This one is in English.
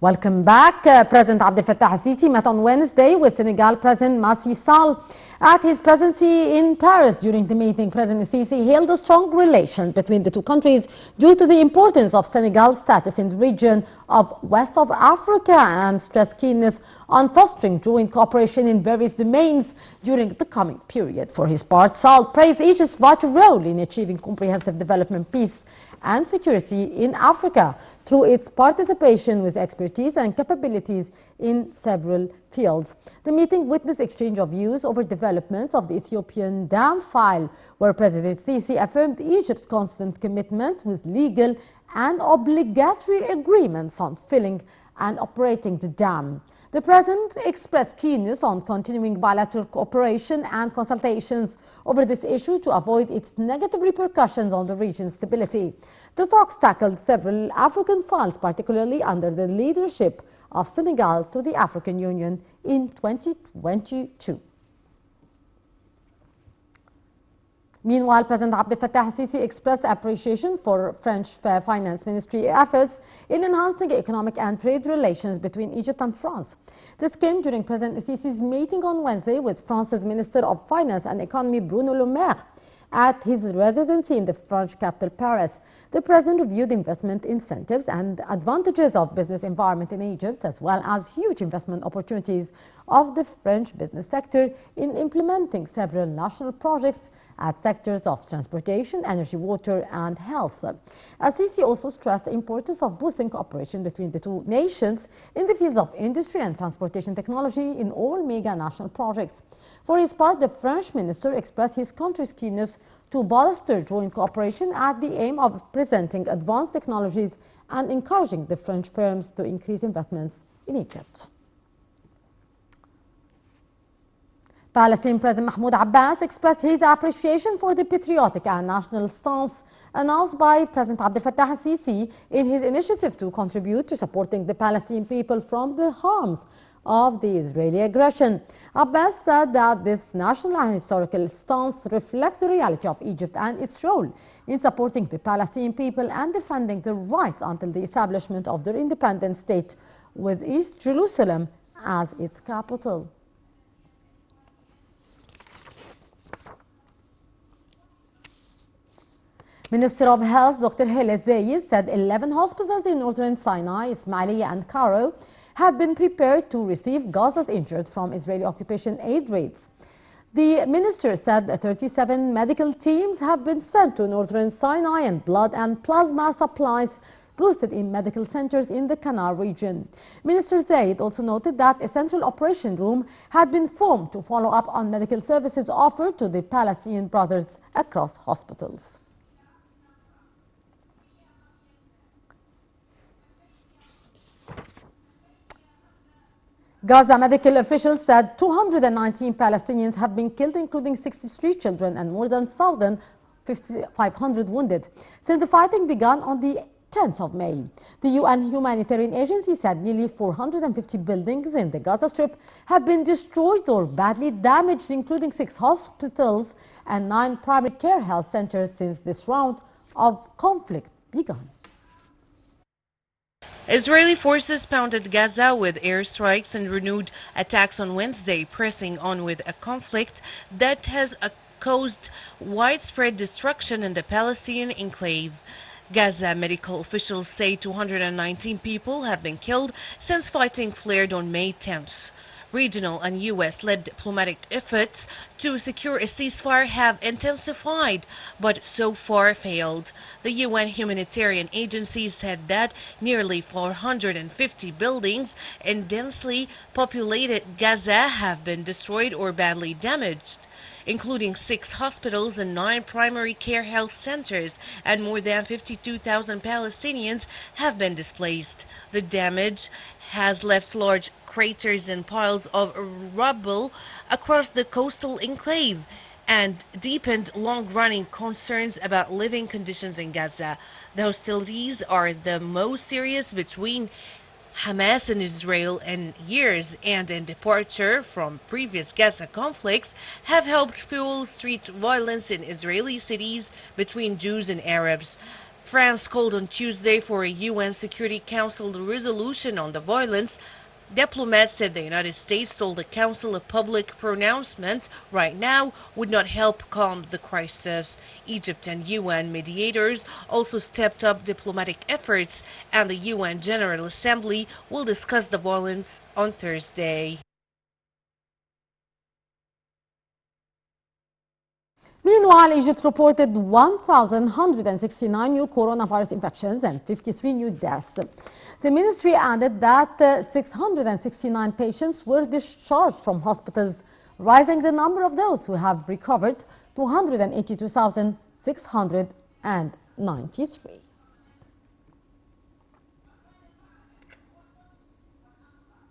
Welcome back. President Abdel Fattah al-Sisi met on Wednesday with Senegal President Macky Sall. At his presidency in Paris during the meeting, President Sisi hailed a strong relation between the two countries due to the importance of Senegal's status in the region of West of Africa and stressed keenness on fostering joint cooperation in various domains during the coming period. For his part, Sall praised Egypt's vital role in achieving comprehensive development, peace and security in Africa through its participation with expertise and capabilities in several fields. The meeting witnessed exchange of views over developments of the Ethiopian dam file, where President Sisi affirmed Egypt's constant commitment with legal and obligatory agreements on filling and operating the dam. The President expressed keenness on continuing bilateral cooperation and consultations over this issue to avoid its negative repercussions on the region's stability. The talks tackled several African files, particularly under the leadership of Senegal to the African Union in 2022. Meanwhile, President Abdel Fattah al-Sisi expressed appreciation for French Finance Ministry efforts in enhancing economic and trade relations between Egypt and France. This came during President al-Sisi's meeting on Wednesday with France's Minister of Finance and Economy Bruno Le Maire at his residency in the French capital, Paris. The President reviewed investment incentives and advantages of business environment in Egypt, as well as huge investment opportunities of the French business sector in implementing several national projects at sectors of transportation, energy, water, and health. Al-Sisi also stressed the importance of boosting cooperation between the two nations in the fields of industry and transportation technology in all mega national projects. For his part, the French minister expressed his country's keenness to bolster joint cooperation at the aim of presenting advanced technologies and encouraging the French firms to increase investments in Egypt. Palestinian President Mahmoud Abbas expressed his appreciation for the patriotic and national stance announced by President Abdel Fattah al-Sisi in his initiative to contribute to supporting the Palestinian people from the harms of the Israeli aggression. Abbas said that this national and historical stance reflects the reality of Egypt and its role in supporting the Palestinian people and defending their rights until the establishment of their independent state with East Jerusalem as its capital. Minister of Health Dr. Hilla Zayed said 11 hospitals in northern Sinai, Ismailia and Cairo have been prepared to receive Gaza's injured from Israeli occupation aid raids. The minister said 37 medical teams have been sent to northern Sinai and blood and plasma supplies boosted in medical centers in the Canal region. Minister Zayed also noted that a central operation room had been formed to follow up on medical services offered to the Palestinian brothers across hospitals. Gaza medical officials said 219 Palestinians have been killed, including 63 children and more than 1,500 wounded, since the fighting began on the 10th of May. The UN humanitarian agency said nearly 450 buildings in the Gaza Strip have been destroyed or badly damaged, including 6 hospitals and 9 primary care health centers since this round of conflict began. Israeli forces pounded Gaza with airstrikes and renewed attacks on Wednesday, pressing on with a conflict that has caused widespread destruction in the Palestinian enclave. Gaza medical officials say 219 people have been killed since fighting flared on May 10th. Regional and U.S.-led diplomatic efforts to secure a ceasefire have intensified, but so far failed. The UN humanitarian agency said that nearly 450 buildings in densely populated Gaza have been destroyed or badly damaged, including 6 hospitals and 9 primary care health centers, and more than 52,000 Palestinians have been displaced. The damage has left large craters and piles of rubble across the coastal enclave and deepened long-running concerns about living conditions in Gaza. The hostilities are the most serious between Hamas and Israel in years, and in departure from previous Gaza conflicts, have helped fuel street violence in Israeli cities between Jews and Arabs. France called on Tuesday for a UN Security Council resolution on the violence. Diplomats said the United States told the Council a public pronouncement right now would not help calm the crisis. Egypt and UN mediators also stepped up diplomatic efforts, and the UN General Assembly will discuss the violence on Thursday. Meanwhile, Egypt reported 1,169 new coronavirus infections and 53 new deaths. The ministry added that 669 patients were discharged from hospitals, rising the number of those who have recovered to 182,693.